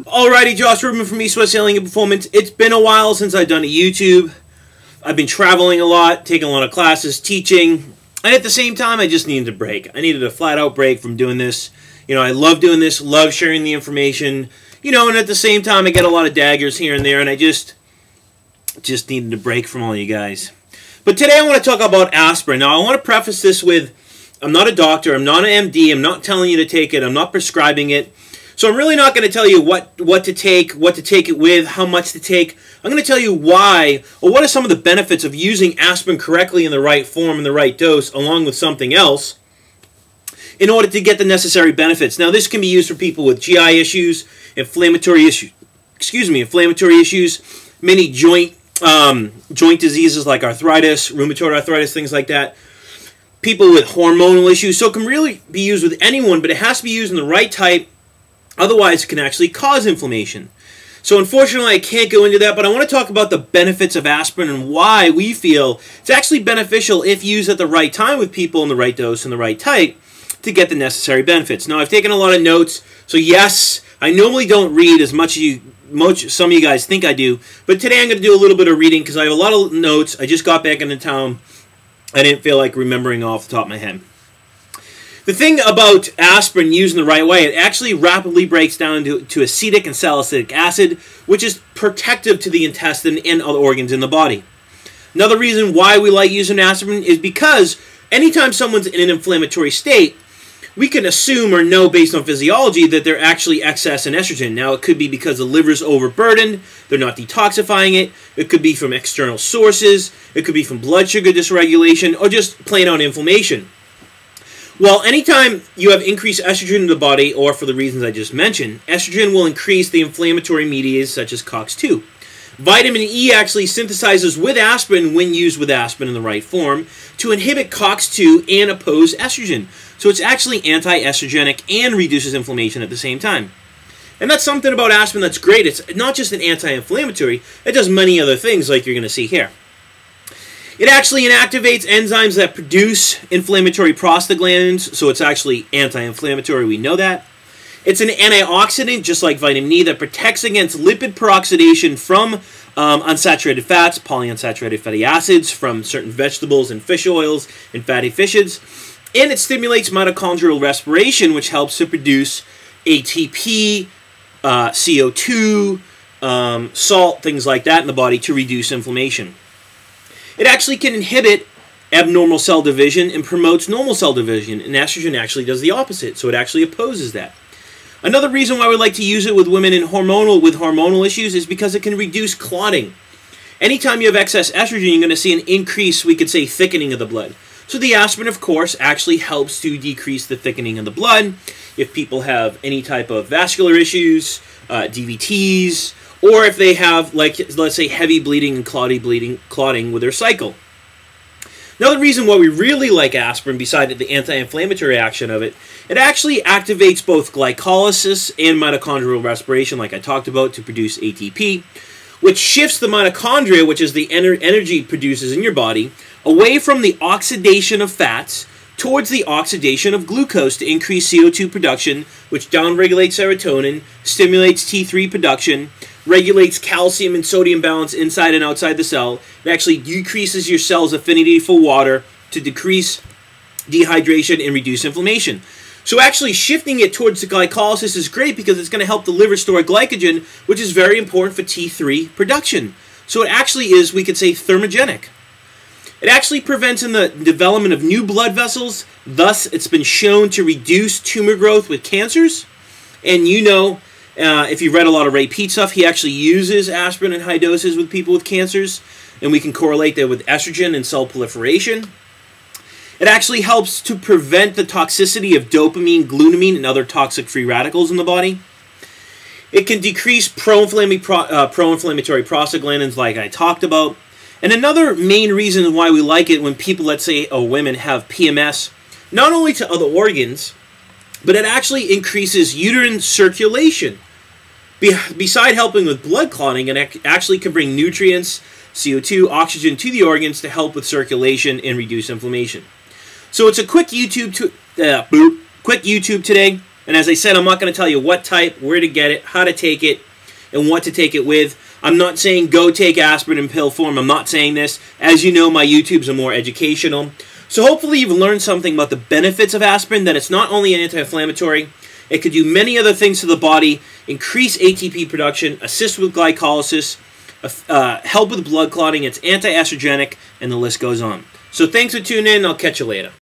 Alrighty, Josh Rubin from East West Healing and Performance. It's been a while since I've done a YouTube. I've been traveling a lot, taking a lot of classes, teaching, and at the same time, I just needed a break. I needed a flat-out break from doing this. You know, I love doing this, love sharing the information, you know, and at the same time, I get a lot of daggers here and there, and I just needed a break from all you guys. But today, I want to talk about aspirin. Now, I want to preface this with, I'm not a doctor, I'm not an MD, I'm not telling you to take it, I'm not prescribing it. So I'm really not going to tell you what to take it with, how much to take. I'm going to tell you why, or what are some of the benefits of using aspirin correctly in the right form and the right dose, along with something else, in order to get the necessary benefits. Now, this can be used for people with GI issues, inflammatory issues, many joint diseases like arthritis, rheumatoid arthritis, things like that. People with hormonal issues. So it can really be used with anyone, but it has to be used in the right type. Otherwise, it can actually cause inflammation. So unfortunately, I can't go into that, but I want to talk about the benefits of aspirin and why we feel it's actually beneficial if used at the right time with people in the right dose and the right type to get the necessary benefits. Now, I've taken a lot of notes, so yes, I normally don't read as much as some of you guys think I do, but today I'm going to do a little bit of reading because I have a lot of notes. I just got back into town. I didn't feel like remembering off the top of my head. The thing about aspirin used in the right way, it actually rapidly breaks down to acetic and salicylic acid, which is protective to the intestine and other organs in the body. Another reason why we like using aspirin is because anytime someone's in an inflammatory state, we can assume or know based on physiology that they're actually excess in estrogen. Now, it could be because the liver's overburdened, they're not detoxifying it, it could be from external sources, it could be from blood sugar dysregulation, or just plain out inflammation. Well, anytime you have increased estrogen in the body, or for the reasons I just mentioned, estrogen will increase the inflammatory mediators such as COX-2. Vitamin E actually synthesizes with aspirin when used with aspirin in the right form to inhibit COX-2 and oppose estrogen. So it's actually anti-estrogenic and reduces inflammation at the same time. And that's something about aspirin that's great. It's not just an anti-inflammatory, it does many other things like you're going to see here. It actually inactivates enzymes that produce inflammatory prostaglandins, so it's actually anti-inflammatory, we know that. It's an antioxidant, just like vitamin E, that protects against lipid peroxidation from unsaturated fats, polyunsaturated fatty acids, from certain vegetables and fish oils and fatty fishes. And it stimulates mitochondrial respiration, which helps to produce ATP, CO2, salt, things like that in the body to reduce inflammation. It actually can inhibit abnormal cell division and promotes normal cell division, and estrogen actually does the opposite, so it actually opposes that. Another reason why we like to use it with women with hormonal issues is because it can reduce clotting. Anytime you have excess estrogen, you're going to see an increase, we could say, thickening of the blood. So the aspirin, of course, actually helps to decrease the thickening of the blood. If people have any type of vascular issues, DVTs, or if they have, like, let's say, heavy bleeding and clotting with their cycle. Another reason why we really like aspirin, besides the anti-inflammatory action of it, it actually activates both glycolysis and mitochondrial respiration, like I talked about, to produce ATP, which shifts the mitochondria, which is the energy it produces in your body, away from the oxidation of fats towards the oxidation of glucose to increase CO2 production, which downregulates serotonin, stimulates T3 production, regulates calcium and sodium balance inside and outside the cell. It actually decreases your cell's affinity for water to decrease dehydration and reduce inflammation. So actually shifting it towards the glycolysis is great because it's going to help the liver store glycogen, which is very important for T3 production. So it actually is, we could say, thermogenic. It actually prevents in the development of new blood vessels. Thus, it's been shown to reduce tumor growth with cancers. And you know, if you've read a lot of Ray Peat stuff, he actually uses aspirin in high doses with people with cancers. And we can correlate that with estrogen and cell proliferation. It actually helps to prevent the toxicity of dopamine, glutamine, and other toxic free radicals in the body. It can decrease pro-inflammatory prostaglandins like I talked about. And another main reason why we like it when people, let's say, women have PMS, not only to other organs, but it actually increases uterine circulation. Beside helping with blood clotting, it actually can bring nutrients, CO2, oxygen to the organs to help with circulation and reduce inflammation. So it's a quick YouTube today. And as I said, I'm not going to tell you what type, where to get it, how to take it, and what to take it with. I'm not saying go take aspirin in pill form. I'm not saying this. As you know, my YouTubes are more educational. So hopefully you've learned something about the benefits of aspirin, that it's not only an anti-inflammatory, it could do many other things to the body, increase ATP production, assist with glycolysis, help with blood clotting, it's anti-estrogenic, and the list goes on. So thanks for tuning in. I'll catch you later.